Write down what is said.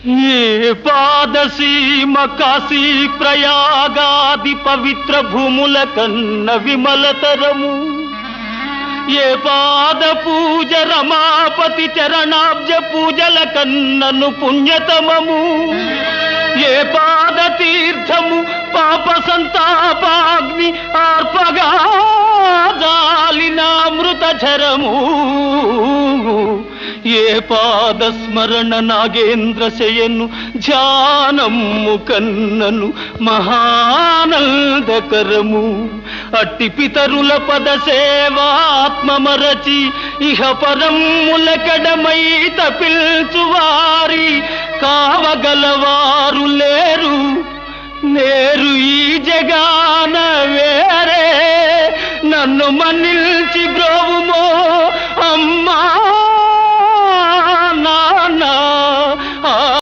ఏ పాదసీమ కాశీ ప్రయాగాది పవిత్ర భూముల కన్న విమలతరము, ఏ పాద పూజ రమాపతి చరణాబ్జ పూజల కన్నను పుణ్యతమము, ఏ పాద తీర్థము పాప సంతాపాగ్ని ఆర్పగా జాలిన అమృతఝరము, ఏ పాద స్మరణ నాగేంద్ర శయను ధ్యానము కన్నను మహానందకరము. అట్టి పితరుల పద సేవాత్మమరచి ఇహ పరములకడమై తపిల్చువారి కావగలవారు లేరు లేరు ఈ జగాన వేరే. నన్ను మన్నిల్చి బ్రోవు